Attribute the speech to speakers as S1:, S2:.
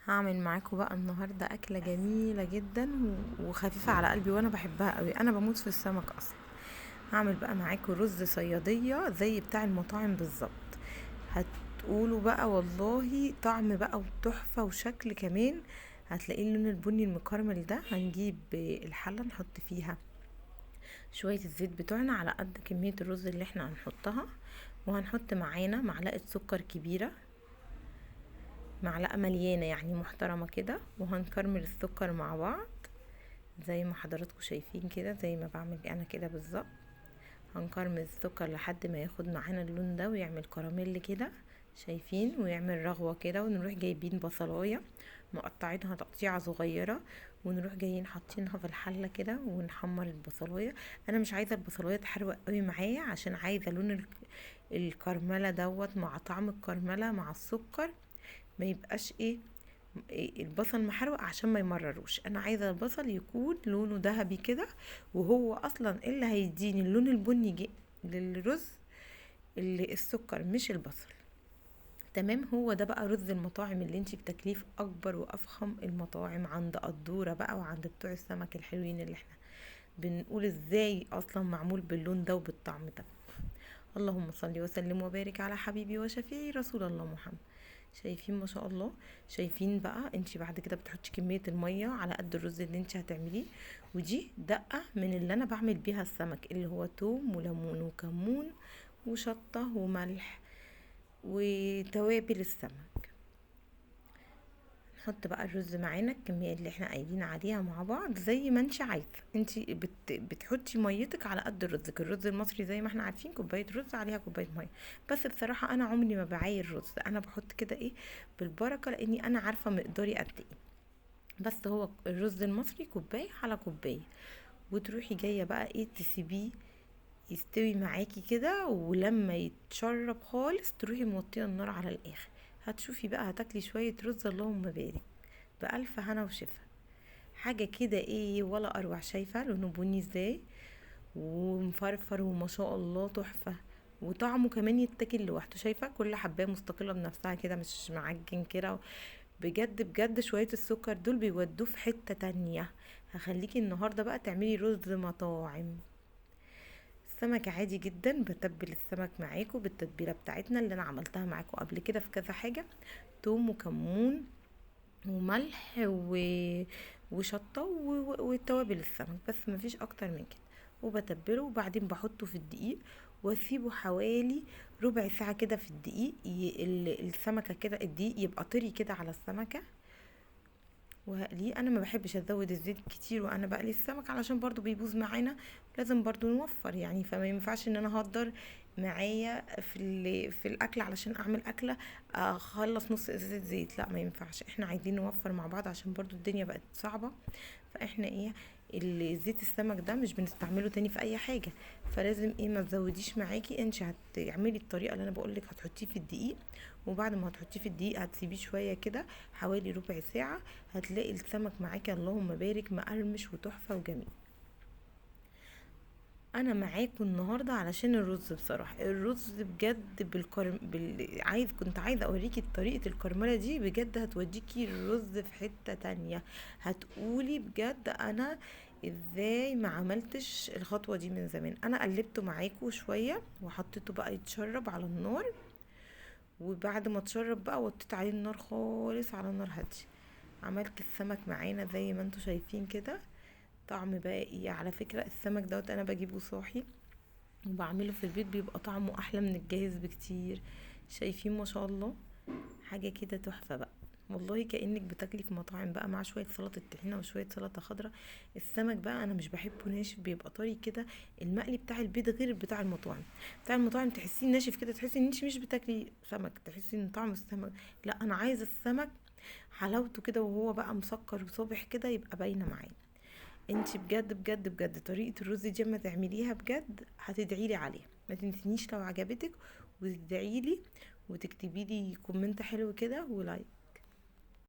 S1: هعمل معاكم بقى النهارده اكله جميله جدا وخفيفه على قلبي وانا بحبها قوي. انا بموت في السمك اصلا. هعمل بقى معاكم رز صياديه زي بتاع المطاعم بالظبط. هتقولوا بقى والله طعم بقى وتحفه وشكل كمان. هتلاقيه اللون البني المكرمل ده. هنجيب الحله نحط فيها شويه الزيت بتوعنا على قد كميه الرز اللي احنا هنحطها، وهنحط معانا معلقه سكر كبيره، معلقة مليانة يعني محترمة كده، وهنكرمل السكر مع بعض زي ما حضراتكم شايفين كده، زي ما بعمل انا كده بالظبط. هنكرمل السكر لحد ما ياخد معانا اللون ده ويعمل كراميل كده، شايفين، ويعمل رغوة كده. ونروح جايبين بصلاية مقطعينها تقطيعة صغيرة، ونروح جايين حاطينها في الحلة كده ونحمر البصلاية. انا مش عايزة البصلاية تحروق قوي معايا، عشان عايزة لون الكرملة دوت مع طعم الكرملة مع السكر، ما يبقاش البصل محروق عشان ما يمرروش. انا عايزه البصل يكون لونه ذهبي كده، وهو اصلا اللي هيديني اللون البني للرز اللي السكر مش البصل. تمام، هو ده بقى رز المطاعم اللي انتي بتكليف اكبر وافخم المطاعم عند قدورة بقى وعند بتوع السمك الحلوين اللي احنا بنقول ازاي اصلا معمول باللون ده وبالطعم ده. اللهم صل وسلم وبارك على حبيبي وشفيعي رسول الله محمد. شايفين ما شاء الله؟ شايفين بقى؟ انتي بعد كده بتحطي كمية المية على قد الرز اللي انتي هتعمليه. ودي دقة من اللي انا بعمل بيها السمك، اللي هو توم وليمون وكمون وشطة وملح وتوابل السمك. نحط بقى الرز معانا الكمية اللي احنا قايلين عليها مع بعض زي ما انت عايزة. انت بتحطي ميتك على قد رزك. الرز المصري زي ما احنا عارفين كوباية رز عليها كوباية مية. بس بصراحة انا عمري ما بعاير رز، انا بحط كده بالبركة، لاني انا عارفة مقداري قد ايه. بس هو الرز المصري كوباية على كوباية. وتروحي جاية بقى تسيبيه يستوي معاكي كده، ولما يتشرب خالص تروحي موطيه النار على الاخر. هتشوفي بقى هتاكلي شوية رز اللهم بارك، بألف هنا وشفا. حاجة كده ولا اروع. شايفة لونه بني ازاي ومفرفر وما شاء الله تحفة. وطعمه كمان يتاكل لوحده. شايفة كل حباية مستقلة بنفسها كده، مش معجن كده. بجد بجد شوية السكر دول بيودوه في حتة تانية. هخليكي النهاردة بقى تعملي رز مطاعم. السمك عادي جدا، بتبل السمك معاكم بالتتبيله بتاعتنا اللي انا عملتها معاكم قبل كده في كذا حاجه. توم وكمون وملح وشطه وتوابل السمك، بس مفيش اكتر من كده. وبتبله وبعدين بحطه في الدقيق، واسيبه حوالي ربع ساعه كده في الدقيق. السمكه كده الدقيق يبقى طري كده على السمكه. وهقليه. انا ما بحبش ازود الزيت كتير وانا بقلي السمك، علشان برضو بيبوظ معانا. لازم برضو نوفر يعني، فما ينفعش ان انا اهدر معايا في الاكل علشان اعمل اكله اخلص نص ازازه زيت. لا، ما ينفعش. احنا عايزين نوفر مع بعض عشان برضو الدنيا بقت صعبه. فاحنا زيت السمك ده مش بنستعمله تاني في اي حاجه. فلازم ما تزوديش معاكي. انت هتعملي الطريقه اللي انا بقولك، هتحطيه في الدقيق، وبعد ما هتحطيه في الدقيق هتسيبيه شويه كده حوالي ربع ساعه. هتلاقي السمك معاكي اللهم بارك مقرمش وتحفه وجميل. انا معاكم النهارده علشان الرز. بصراحه الرز بجد كنت عايزه اوريكي طريقه الكرمله دي. بجد هتوديكي الرز في حته تانية. هتقولي بجد انا ازاي ما عملتش الخطوه دي من زمان. انا قلبته معاكم شويه وحطيته بقى يتشرب على النار. وبعد ما اتشرب بقى وطيت عليه النار خالص على نار هاديه. عملت السمك معانا زي ما انتوا شايفين كده. طعم بقى على فكرة السمك دوت انا بجيبه صاحي وبعمله في البيت، بيبقى طعمه احلى من الجاهز بكتير. شايفين ما شاء الله؟ حاجة كده تحفة بقى. والله كأنك بتاكلي في مطاعم بقى مع شوية سلطة طحينة وشوية سلطة خضراء. السمك بقى انا مش بحبه ناشف، بيبقى طري كده. المقلي بتاع البيت غير بتاع المطاعم. بتاع المطاعم تحسيه ناشف كده، تحسي ان انت مش بتاكلي سمك، تحسي ان طعم السمك. لا، انا عايزة السمك حلاوته كده وهو بقى مسكر وصابح كده يبقى باينة معايا. انتي بجد بجد بجد طريقة الرز دي اما تعمليها بجد هتدعيلي عليها. ما تنسينيش لو عجبتك، وتدعيلي وتكتبيلي كومنت حلو كده ولايك.